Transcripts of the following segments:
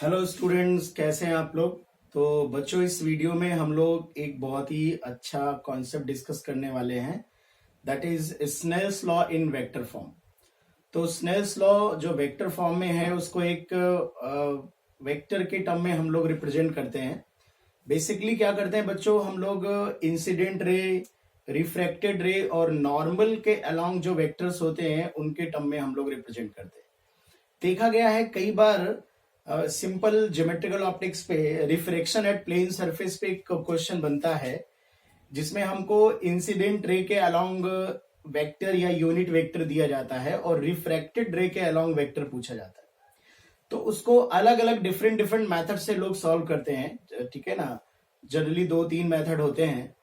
Hello students, कैसे हैं आप लोग। तो बच्चों, इस वीडियो में हम लोग एक बहुत ही अच्छा कॉन्सेप्ट डिस्कस करने वाले हैं, that is Snell's law in vector form. तो स्नेल्स लॉ जो वेक्टर फॉर्म में है उसको एक वेक्टर के टर्म में हम लोग रिप्रेजेंट करते हैं। बेसिकली क्या करते हैं बच्चों, हम लोग इंसिडेंट रे, रिफ्रैक्टेड रे और नॉर्मल के अलोंग जो वेक्टर्स होते हैं उनके टर्म में हम लोग रिप्रेजेंट करते हैं। देखा गया है कई बार सिंपल ज्योमेट्रिकल ऑप्टिक्स पे रिफ्रैक्शन एट प्लेन सरफेस पे एक क्वेश्चन बनता है जिसमें हमको इंसिडेंट रे के अलोंग वेक्टर या यूनिट वेक्टर दिया जाता है और रिफ्रैक्टेड रे के अलोंग वेक्टर पूछा जाता है। तो उसको अलग अलग डिफरेंट डिफरेंट मेथड से लोग सॉल्व करते हैं, ठीक है ना। जनरली 2-3 मेथड होते हैं।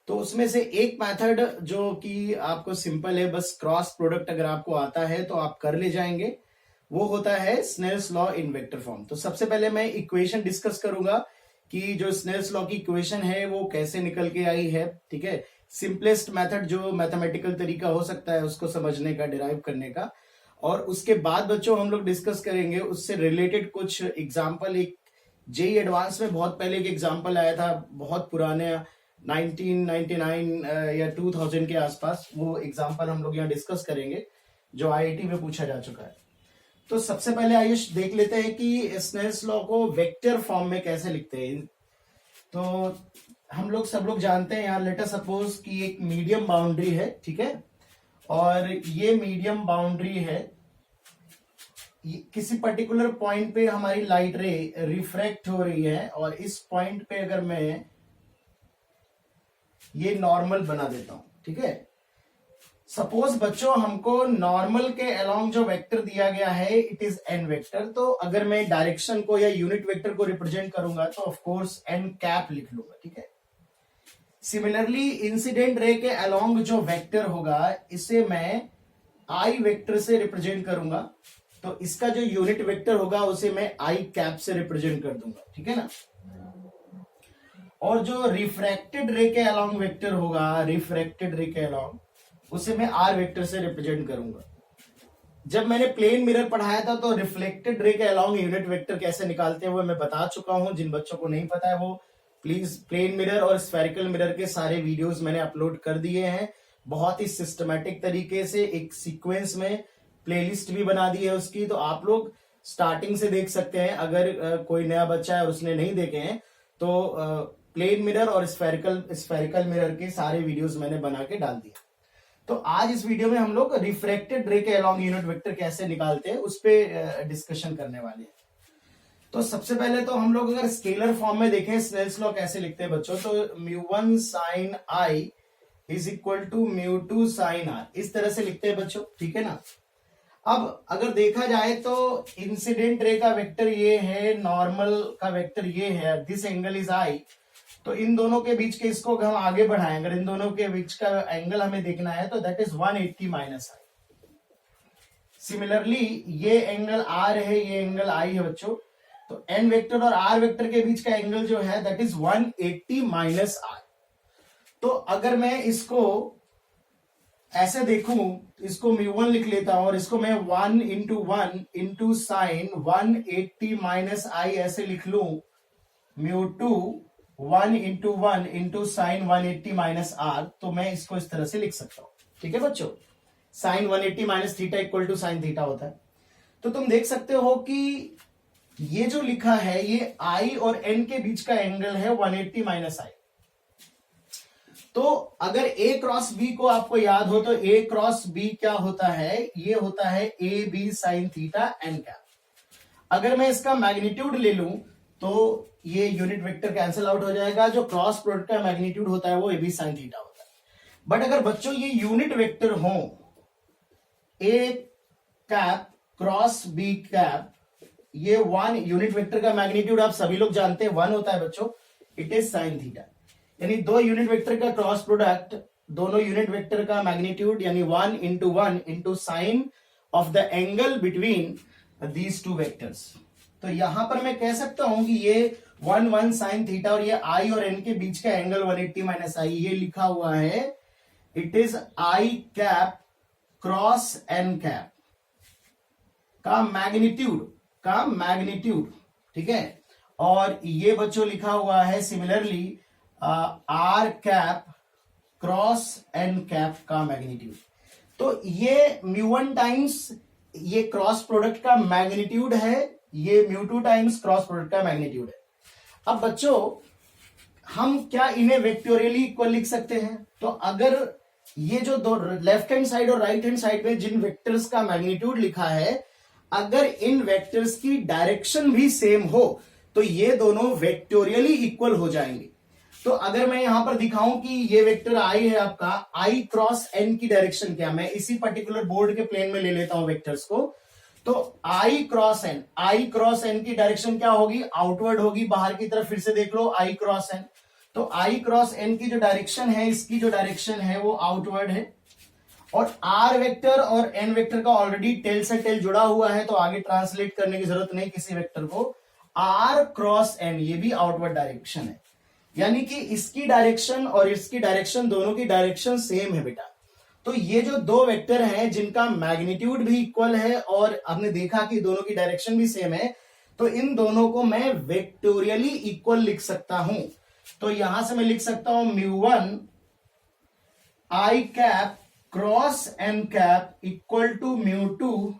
तो उसमें से एक मेथड जो कि आपको सिंपल है, बस क्रॉस प्रोडक्ट अगर आपको आता है तो आप कर ले जाएंगे, वो होता है Snell's law in vector form. तो सबसे पहले मैं इक्वेशन डिस्कस करूंगा कि जो स्नेल्स लॉ की इक्वेशन है वो कैसे निकल के आई है, ठीक है। सिंपलेस्ट मेथड जो मैथमेटिकल तरीका हो सकता है उसको समझने का, डिराइव करने का। और उसके बाद बच्चों हम लोग डिस्कस करेंगे उससे रिलेटेड कुछ एग्जाम्पल। एक जेई एडवांस में बहुत पहले एक एग्जाम्पल आया था, बहुत पुराने 1999 या 2000 के आसपास, वो एग्जाम्पल हम लोग यहाँ डिस्कस करेंगे जो आईआईटी में पूछा जा चुका है। तो सबसे पहले आइए देख लेते हैं कि स्नेल्स लॉ को वेक्टर फॉर्म में कैसे लिखते हैं। तो हम लोग सब लोग जानते हैं, यहाँ लेट अस सपोज कि एक मीडियम बाउंड्री है, ठीक है। और ये मीडियम बाउंड्री है, किसी पर्टिकुलर पॉइंट पे हमारी लाइट रे रिफ्रैक्ट हो रही है और इस पॉइंट पे अगर मैं ये नॉर्मल बना देता हूं, ठीक है। सपोज बच्चों हमको नॉर्मल के अलोंग जो वेक्टर दिया गया है इट इज एन वेक्टर। तो अगर मैं डायरेक्शन को या यूनिट वेक्टर को रिप्रेजेंट करूंगा तो ऑफ कोर्स एन कैप लिख लूंगा, ठीक है। सिमिलरली इंसिडेंट रे के अलोंग जो वेक्टर होगा इसे मैं आई वेक्टर से रिप्रेजेंट करूंगा, तो इसका जो यूनिट वेक्टर होगा उसे मैं आई कैप से रिप्रेजेंट कर दूंगा, ठीक है ना। और जो रिफ्रैक्टेड रे के अलोंग वेक्टर होगा, रिफ्रैक्टेड रे के अलोंग, उसे मैं आर वेक्टर से रिप्रेजेंट करूंगा। जब मैंने प्लेन मिरर पढ़ाया था तो रिफ्लेक्टेड रे के अलोंग यूनिट वेक्टर कैसे निकालते हैं वो मैं बता चुका हूं। जिन बच्चों को नहीं पता है वो प्लीज प्लेन मिरर और स्फेरिकल मिरर के सारे वीडियोस मैंने अपलोड कर दिए हैं, बहुत ही सिस्टमैटिक तरीके से, एक सीक्वेंस में प्लेलिस्ट भी बना दी है उसकी। तो आप लोग स्टार्टिंग से देख सकते हैं। अगर कोई नया बच्चा है और उसने नहीं देखे हैं तो प्लेन मिरर और स्फेरिकल मिरर के सारे वीडियोस मैंने बना के डाल दिए। तो आज इस वीडियो में हम लोग रिफ्रैक्टेड रे के अलोंग यूनिट वेक्टर कैसे निकालते हैं उस पर डिस्कशन करने वाले हैं। तो सबसे पहले तो हम लोग अगर स्केलर फॉर्म में देखें स्नेल्स लॉ कैसे लिखते हैं बच्चों, तो mu one sine i is equal to mu two sine r, इस तरह से लिखते हैं बच्चों, ठीक है ना। अब अगर देखा जाए तो इंसिडेंट रे का वेक्टर ये है, नॉर्मल का वेक्टर ये है, दिस एंगल इज आई। तो इन दोनों के बीच के इसको हम आगे बढ़ाएं, अगर इन दोनों के बीच का एंगल हमें देखना है तो that is 180 minus I. Similarly ये एंगल आर है, ये एंगल आई है बच्चों। तो एन वेक्टर और आर वेक्टर के बीच का एंगल जो है दैट इज 180 माइनस आर। तो अगर मैं इसको ऐसे देखूं, इसको म्यू1 लिख लेता हूं और इसको मैं 1 इंटू साइन 180 माइनस आई ऐसे लिख लूं, म्यू2 1 इंटू साइन 180 माइनस आर। तो मैं इसको इस तरह से लिख सकता हूं, ठीक है बच्चों। Sine 180 minus theta equal to sine theta होता है। तो तुम देख सकते हो कि ये जो लिखा है ये आई और एन के बीच का एंगल है 180 माइनस आई। तो अगर ए क्रॉस बी को आपको याद हो तो ए क्रॉस बी क्या होता है, ये होता है A B sine theta N cap. अगर मैं इसका मैग्नीट्यूड ले लूं तो ये यूनिट वेक्टर कैंसिल आउट हो जाएगा, जो क्रॉस प्रोडक्ट का मैग्नीट्यूड होता है वो ए बी साइन थीटा होता है। बट अगर बच्चों ये यूनिट वेक्टर हो, A cap cross B cap, ये 1 यूनिट वेक्टर का मैग्नीट्यूड आप सभी लोग जानते हैं 1 होता है बच्चों, इट इज साइन थीटा। यानी दो यूनिट वेक्टर का क्रॉस प्रोडक्ट, दोनों यूनिट वेक्टर का मैग्नीट्यूड यानी 1 into sine of the angle between these two vectors. तो यहां पर मैं कह सकता हूं कि ये 1 साइन थीटा और ये आई और एन के बीच का एंगल 180 माइनस आई, ये लिखा हुआ है it is I cap cross N cap का मैग्नीट्यूड ठीक है। और ये बच्चों लिखा हुआ है similarly R cap cross N cap का मैग्नीट्यूड। तो ये म्यू1 टाइम्स ये क्रॉस प्रोडक्ट का मैग्नीट्यूड है, ये म्यू2 टाइम्स क्रॉस प्रोडक्ट का मैग्नीट्यूड है। अब बच्चों हम क्या इन्हें वेक्टोरियली इक्वल लिख सकते हैं? तो अगर ये जो दो लेफ्ट हैंड साइड और राइट हैंड साइड में जिन वेक्टर्स का मैग्नीट्यूड लिखा है, अगर इन वेक्टर्स की डायरेक्शन भी सेम हो तो ये दोनों वेक्टोरियली इक्वल हो जाएंगे। तो अगर मैं यहां पर दिखाऊं कि ये वेक्टर आई है आपका, आई क्रॉस एन की डायरेक्शन क्या, मैं इसी पर्टिकुलर बोर्ड के प्लेन में ले लेता हूं वेक्टर्स को। तो आई क्रॉस एन की डायरेक्शन क्या होगी? आउटवर्ड होगी, बाहर की तरफ। फिर से देख लो आई क्रॉस एन, तो आई क्रॉस एन की जो डायरेक्शन है, इसकी जो डायरेक्शन है वो आउटवर्ड है। और आर वेक्टर और एन वेक्टर का ऑलरेडी टेल से टेल जुड़ा हुआ है, तो आगे ट्रांसलेट करने की जरूरत नहीं किसी वेक्टर को। आर क्रॉस एन ये भी आउटवर्ड डायरेक्शन है, यानी कि इसकी डायरेक्शन और इसकी डायरेक्शन, दोनों की डायरेक्शन सेम है बेटा। तो ये जो दो वेक्टर हैं जिनका मैग्नीट्यूड भी इक्वल है और आपने देखा कि दोनों की डायरेक्शन भी सेम है, तो इन दोनों को मैं वेक्टोरियली इक्वल लिख सकता हूं। तो यहां से मैं लिख सकता हूं mu one i cap cross N cap equal to mu two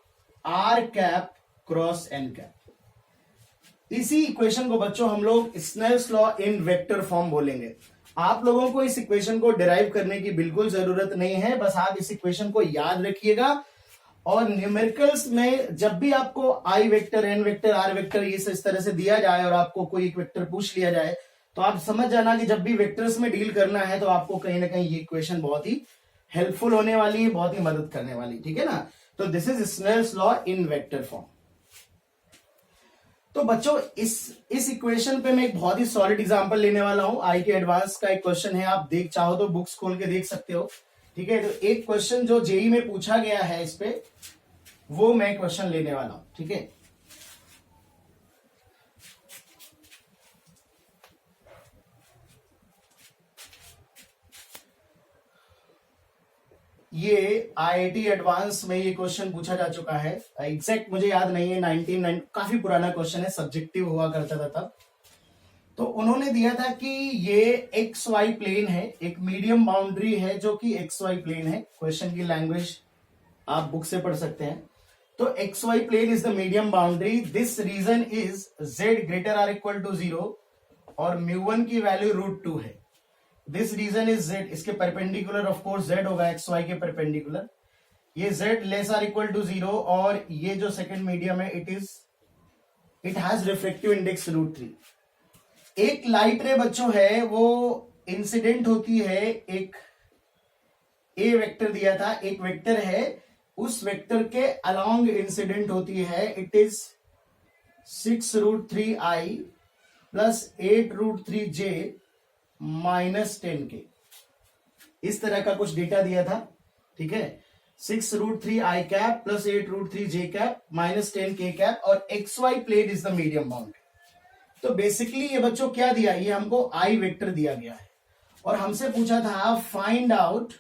r cap cross N cap. इसी इक्वेशन को बच्चों हम लोग Snell's law in vector form बोलेंगे। आप लोगों को इस इक्वेशन को डिराइव करने की बिल्कुल जरूरत नहीं है, बस आप इस इक्वेशन को याद रखिएगा। और न्यूमेरिकल्स में जब भी आपको i vector, n vector, r vector ये इस तरह से दिया जाए और आपको कोई एक वेक्टर पूछ लिया जाए, तो आप समझ जाना कि जब भी वेक्टर्स में डील करना है तो आपको कहीं ना कहीं ये इक्वेशन बहुत ही हेल्पफुल होने वाली है, बहुत ही मदद करने वाली, ठीक है ना। तो this is Snell's law in vector form. तो बच्चों इस इक्वेशन पे मैं एक बहुत ही सॉलिड एग्जांपल लेने वाला हूं। आईटी एडवांस का एक क्वेश्चन है, आप देख चाहो तो बुक्स खोल के देख सकते हो, ठीक है। तो एक क्वेश्चन जो जेई में पूछा गया है इस पे, वो मैं क्वेश्चन लेने वाला हूं, ठीक है। ये आईआईटी एडवांस में ये क्वेश्चन पूछा जा चुका है, एग्जैक्ट मुझे याद नहीं है, 19 काफी पुराना क्वेश्चन है, सब्जेक्टिव हुआ करता था तब। तो उन्होंने दिया था कि ये एक्स वाई प्लेन है, एक मीडियम बाउंड्री है जो कि एक्स वाई प्लेन है। क्वेश्चन की लैंग्वेज आप बुक से पढ़ सकते हैं। तो X Y plane is the medium boundary, this region is Z greater or equal to 0 और म्यू1 की वैल्यू √2 है। दिस रीजन इज z, इसके परपेंडिकुलर ऑफ कोर्स z होगा, एक्स वाई के परपेंडिकुलर। ये z less or equal to 0 और ये जो सेकंड मीडियम है इट हैज रिफ्लेक्टिव इंडेक्स √3। एक लाइट रे बच्चों है वो इंसिडेंट होती है, एक ए वेक्टर दिया था, एक वेक्टर है, उस वेक्टर के अलोंग इंसिडेंट होती है, it is 6√3i plus 8√3j -10k। इस तरह का कुछ डेटा दिया था, ठीक है। 6√3i cap plus 8√3j cap -10k cap और x Y plane is the medium boundary. तो बेसिकली ये बच्चों क्या दिया, ये हमको आई वेक्टर दिया गया है और हमसे पूछा था find out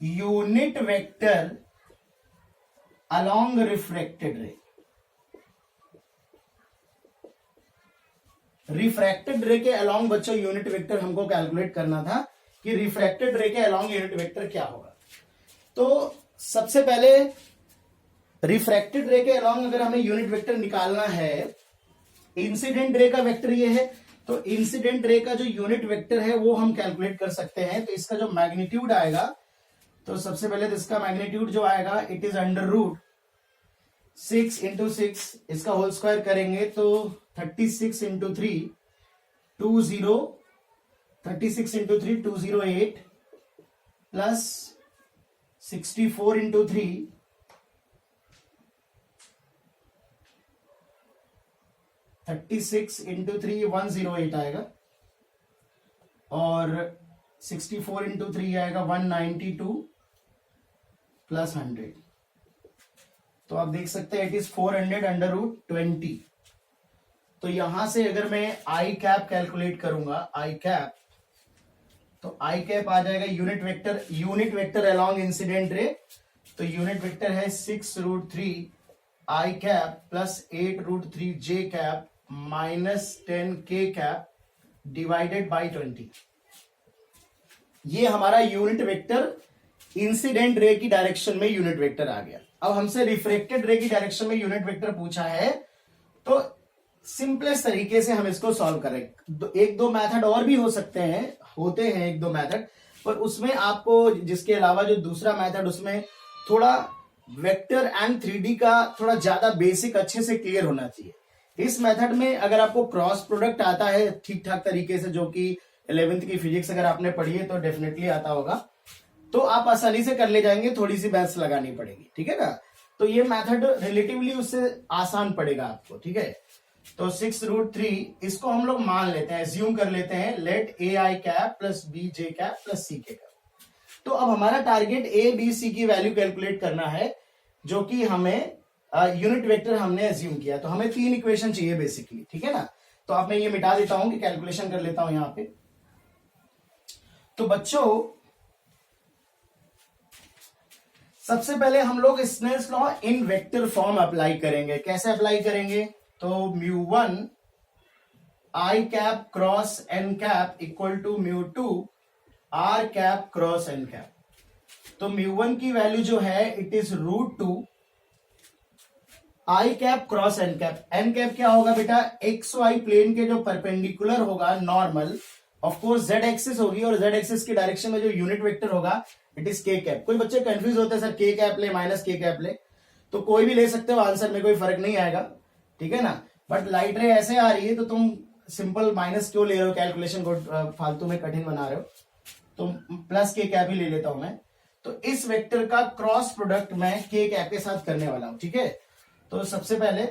unit vector along refracted रे। रिफ्रैक्टेड रे के अलोंग बच्चों यूनिट वेक्टर हमको कैलकुलेट करना था कि रिफ्रैक्टेड रे के अलोंग यूनिट वेक्टर क्या होगा। तो सबसे पहले रिफ्रैक्टेड रे के अलोंग अगर हमें यूनिट वेक्टर निकालना है, इंसिडेंट रे का वेक्टर ये है, तो इंसिडेंट रे का जो यूनिट वेक्टर है वो हम कैलकुलेट कर सकते हैं। तो इसका जो मैग्नीट्यूड आएगा, तो सबसे पहले तो इसका मैग्नीट्यूड जो आएगा इट इज √6 × 6, इसका होल स्क्वायर करेंगे तो 36 × 3 20, 36 × 3 208 प्लस 64 × 3 36 × 3 108 आएगा और 64 × 3 आएगा 192 प्लस 100। तो आप देख सकते हैं इट इज 400 √20। तो यहां से अगर मैं आई कैप कैलकुलेट करूंगा, आई कैप, तो आई कैप आ जाएगा unit vector along incident ray. तो यूनिट वेक्टर है 6√3 आई कैप प्लस 8√3 जे कैप माइनस 10 के कैप डिवाइडेड बाई 20। ये हमारा यूनिट वेक्टर इंसिडेंट रे की डायरेक्शन में यूनिट वेक्टर आ गया। अब हमसे रिफ्लेक्टेड रे की डायरेक्शन में यूनिट वेक्टर पूछा है, तो सिंपलेस्ट तरीके से हम इसको सॉल्व करें। एक दो मेथड और भी हो सकते हैं, होते हैं एक दो मेथड, पर उसमें आपको जिसके अलावा जो दूसरा मेथड उसमें थोड़ा वेक्टर एंड 3D का थोड़ा ज्यादा बेसिक अच्छे से क्लियर होना चाहिए। इस मेथड में अगर आपको क्रॉस प्रोडक्ट आता है ठीक ठाक तरीके से, जो कि 11th की फिजिक्स अगर आपने पढ़ी है तो डेफिनेटली आता होगा, तो आप आसानी से कर ले जाएंगे, थोड़ी सी बहस लगानी पड़ेगी, ठीक है ना। तो ये मेथड रिलेटिवली उससे आसान पड़ेगा आपको, ठीक है। तो 6√3 इसको हम लोग मान लेते हैं, एज्यूम कर लेते हैं, let a i cap plus b j cap plus c k cap. तो अब हमारा टारगेट ए बी सी की वैल्यू कैलकुलेट करना है, जो कि हमें यूनिट वेक्टर हमने एज्यूम किया। तो हमें 3 इक्वेशन चाहिए बेसिकली, ठीक है ना। तो अब मैं ये मिटा देता हूं कि कैलकुलेशन कर लेता हूं यहां पे। तो बच्चों सबसे पहले हम लोग Snell's law in vector form apply करेंगे। कैसे अप्लाई करेंगे? तो μ1 i cap cross N cap equal to μ2 r cap cross N cap. तो μ1 की वैल्यू जो है it is √2 i cap cross N cap. N cap क्या होगा बेटा? एक्स वाई प्लेन के जो परपेंडिकुलर होगा normal, of course Z axis होगी, और जेड एक्सिस की डायरेक्शन में जो यूनिट वेक्टर होगा इट इज के कैप। कोई बच्चे कंफ्यूज होते हैं सर के कैप ले माइनस के कैप ले, तो कोई भी ले सकते हो आंसर में, कोई फर्क नहीं आएगा, ठीक है ना। बट लाइट रे ऐसे आ रही है तो तुम सिंपल माइनस क्यों ले रहे हो, कैलकुलेशन को फालतू में कठिन बना रहे हो, तो प्लस के कैप ही ले लेता हूं मैं। तो इस वेक्टर का क्रॉस प्रोडक्ट मैं के कैप के साथ करने वाला हूं, ठीक है। तो सबसे पहले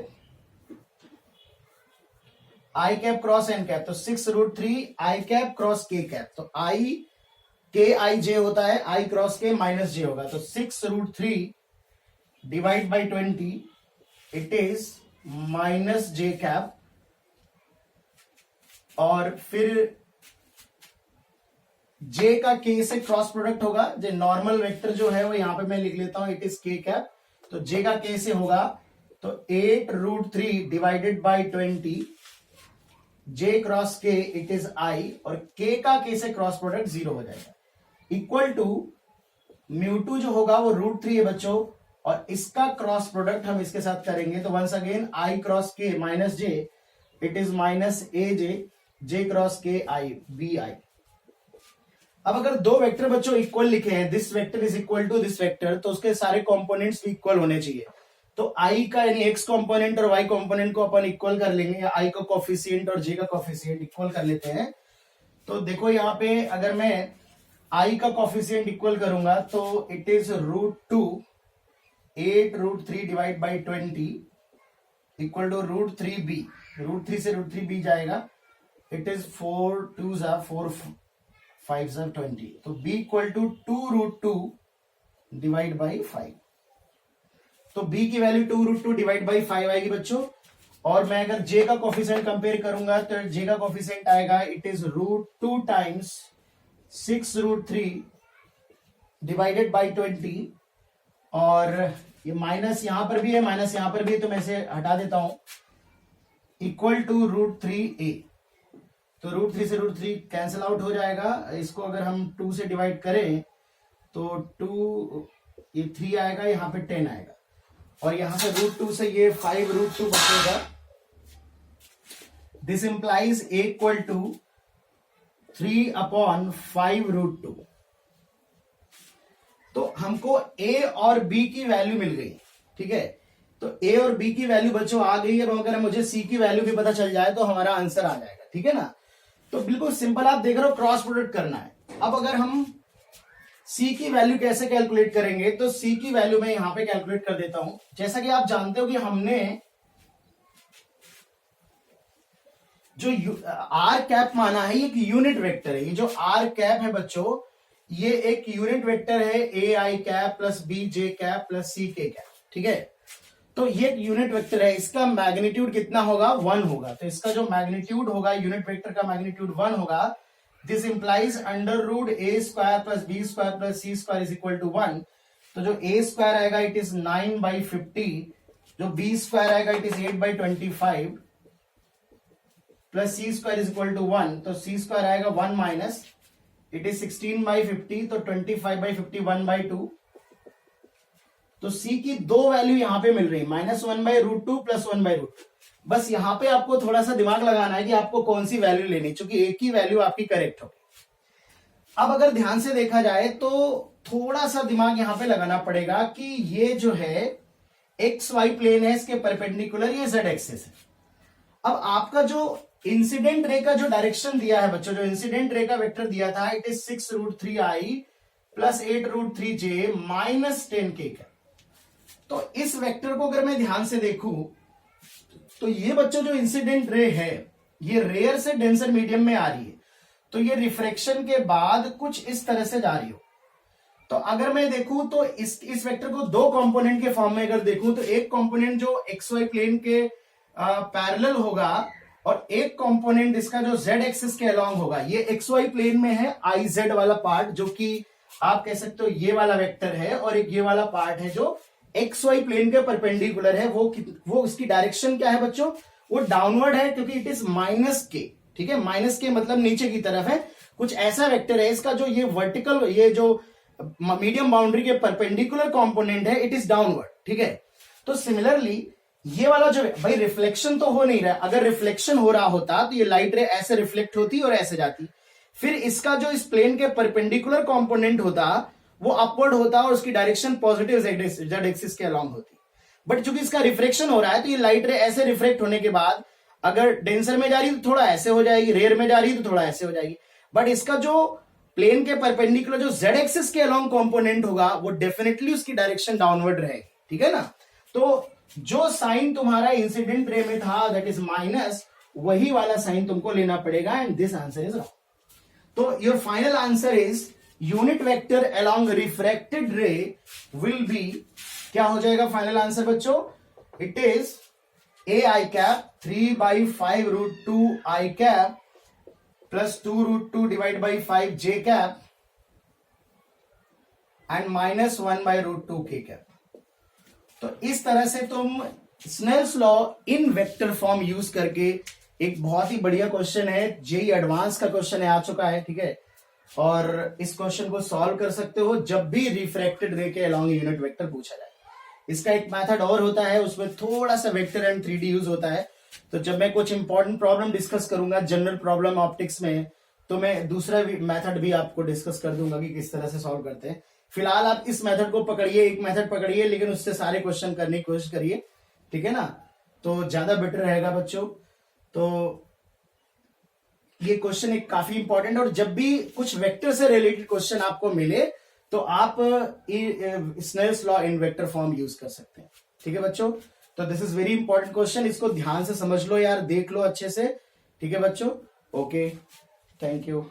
आई कैप क्रॉस एन कैप, तो 6√3 आई कैप क्रॉस के कैप। तो आई के आई जे होता है, आई क्रॉस के माइनस जे होगा, तो 6√3 divide by 20 it is minus J cap. और फिर जे का के से क्रॉस प्रोडक्ट होगा, जो नॉर्मल वेक्टर जो है वो यहां पे मैं लिख लेता हूं इट इज के कैप। तो जे का के से होगा तो 8√3 डिवाइडेड बाई 20 जे क्रॉस के इट इज आई, और के का के से क्रॉस प्रोडक्ट 0 हो जाएगा, इक्वल टू μ2 जो होगा वो √3 है बच्चों, और इसका क्रॉस प्रोडक्ट हम इसके साथ करेंगे। तो वंस अगेन आई क्रॉस के minus J it is minus A J, J cross के आई बी आई। अब अगर दो वेक्टर बच्चों इक्वल लिखे हैं, this vector is equal to this vector, तो उसके सारे कंपोनेंट्स भी इक्वल होने चाहिए। तो आई का यानी एक्स कंपोनेंट और वाई कंपोनेंट को अपन इक्वल कर लेंगे, या आई का कोफिशिएंट और जे का कोफिशिएंट इक्वल कर लेते हैं। तो देखो यहाँ पे अगर मैं आई का कोफिशिएंट इक्वल करूंगा तो it is √2 8√3 divide by 20 equal to √3b। √3 से √3b जाएगा, इट इज 4 2 4 5 20। तो b equal to 2√2 divide by 5। तो b की वैल्यू 2√2 डिवाइड बाई 5 आएगी बच्चों। और मैं अगर j का कोफिशिएंट कंपेयर करूंगा तो j का कोफिशिएंट आएगा it is √2 times 6√3 divided by 20। और ये माइनस यहां पर भी है, माइनस यहां पर भी है, तो मैं इसे हटा देता हूं, इक्वल टू √3a। तो √3 से √3 कैंसिल आउट हो जाएगा। इसको अगर हम 2 से डिवाइड करें तो 2 ये 3 आएगा, यहां पे 10 आएगा, और यहां से √2 से ये 5√2 बचेगा। This implies a equal to 3/5√2। तो हमको a और b की वैल्यू मिल गई, ठीक है। तो a और b की वैल्यू बच्चों आ गई है, अगर मुझे c की वैल्यू भी पता चल जाए तो हमारा आंसर आ जाएगा, ठीक है ना। तो बिल्कुल सिंपल, आप देख रहे हो क्रॉस प्रोडक्ट करना है। अब अगर हम c की वैल्यू कैसे कैलकुलेट करेंगे, तो c की वैल्यू मैं यहां पे कैलकुलेट कर देता हूं। जैसा कि आप जानते हो कि हमने जो आर कैप माना है, ये एक यूनिट वेक्टर है। ये जो आर कैप है बच्चों, ये एक यूनिट वेक्टर है, a i cap plus b j cap plus c k cap, ठीक है। तो ये एक यूनिट वेक्टर है, इसका मैग्नीट्यूड कितना होगा? 1 होगा। तो इसका जो मैग्नीट्यूड होगा, यूनिट वेक्टर का मैग्नीट्यूड 1 होगा। This implies √a² plus b² plus c² is equal to 1। तो जो a² आएगा इट इज 9/50 जो बी स्क्वायर आएगा it is 8/25 plus C square is equal to 1, तो सी स्क्वायर आएगा 1 माइनस इट इज 16/50, तो 25/50 1/2। तो सी की दो वैल्यू यहां पे मिल रही है, -1/√2 प्लस 1/√2। बस यहां पे आपको थोड़ा सा दिमाग लगाना है कि आपको कौन सी वैल्यू लेनी, क्योंकि एक ही वैल्यू आपकी करेक्ट होगी। अब अगर ध्यान से देखा जाए तो थोड़ा सा दिमाग यहां पे लगाना पड़ेगा कि ये जो है एक्स वाई प्लेन है, इसके परपेंडिकुलर ये जेड एक्सिस है। अब आपका जो इंसिडेंट रे का जो डायरेक्शन दिया है बच्चों, जो इंसिडेंट रे का वेक्टर दिया था it is 6√3i plus 8√3j minus 10k का। तो इस वेक्टर को अगर मैं ध्यान से देखूं तो ये बच्चों जो इंसिडेंट रे है ये रेयर से डेंसर मीडियम में आ रही है, तो ये रिफ्रैक्शन के बाद कुछ इस तरह से जा रही हो। तो अगर मैं देखूं तो इस वेक्टर को दो कंपोनेंट के फॉर्म में अगर देखूं तो एक कंपोनेंट जो एक्स वाई प्लेन के पैरेलल होगा और एक कंपोनेंट इसका जो जेड एक्सिस के अलोंग होगा। ये एक्स वाई प्लेन में है आई जेड वाला पार्ट, जो कि आप कह सकते हो ये वाला वेक्टर है, और एक ये वाला पार्ट है जो एक्स वाई प्लेन के परपेंडिकुलर है। वो उसकी डायरेक्शन क्या है बच्चों, वो डाउनवर्ड है, क्योंकि इट इज -k। ठीक है, -k मतलब नीचे की तरफ है। कुछ ऐसा वेक्टर है इसका जो ये वर्टिकल, ये जो मीडियम बाउंड्री के परपेंडिकुलर कंपोनेंट है इट इज डाउनवर्ड। ठीक है, तो सिमिलरली ये वाला जो भाई रिफ्लेक्शन तो हो नहीं रहा, अगर रिफ्लेक्शन हो रहा होता तो ये लाइट रे ऐसे रिफ्लेक्ट होती और ऐसे जाती, फिर इसका जो इस प्लेन के परपेंडिकुलर कंपोनेंट होता वो अपवर्ड होता और उसकी डायरेक्शन पॉजिटिव जेड एक्सिस के अलोंग होती। बट चूंकि इसका रिफ्लेक्शन हो रहा है तो ये लाइट रे ऐसे रिफ्लेक्ट होने के बाद अगर डेंसर में जा रही तो थोड़ा ऐसे हो जाएगी, रेयर में जा रही तो थोड़ा ऐसे हो जाएगी। बट इसका जो प्लेन के परपेंडिकुलर जो जेड एक्सिस के अलोंग कंपोनेंट होगा वो डेफिनेटली उसकी डायरेक्शन डाउनवर्ड रहेगी। ठीक है ना, तो जो साइन तुम्हारा इंसिडेंट रे में था दैट इज माइनस, वही वाला साइन तुमको लेना पड़ेगा, and this answer is wrong. तो your final answer is unit vector along refracted ray will be, क्या हो जाएगा फाइनल आंसर बच्चों, it is ai cap 3/5√2i cap plus 2√2 divide by 5j cap and -1/√2k cap. तो इस तरह से तुम Snell's law in vector form use करके, एक बहुत ही बढ़िया क्वेश्चन है, जेई एडवांस का क्वेश्चन है, आ चुका है। ठीक है, और इस क्वेश्चन को सॉल्व कर सकते हो जब भी रिफ्रैक्टेड रे के अलोंग यूनिट वेक्टर पूछा जाए। इसका एक मेथड और होता है, उसमें थोड़ा सा वेक्टर एंड 3D यूज होता है। तो जब मैं कुछ इंपॉर्टेंट प्रॉब्लम डिस्कस करूंगा जनरल प्रॉब्लम ऑप्टिक्स में, तो मैं दूसरा मेथड भी आपको डिस्कस कर दूंगा कि किस तरह से सॉल्व करते हैं। फिलहाल आप इस मेथड को पकड़िए, एक मेथड पकड़िए, लेकिन उससे सारे क्वेश्चन करने की कोशिश करिए। ठीक है ना, तो ज्यादा बेटर रहेगा बच्चों। तो ये क्वेश्चन एक काफी इंपॉर्टेंट, और जब भी कुछ वेक्टर से रिलेटेड क्वेश्चन आपको मिले तो आप Snell's law in vector form use कर सकते हैं। ठीक है बच्चों, तो this is very important question, इसको ध्यान से समझ लो यार, देख लो अच्छे से। ठीक है बच्चों, ओके, थैंक यू।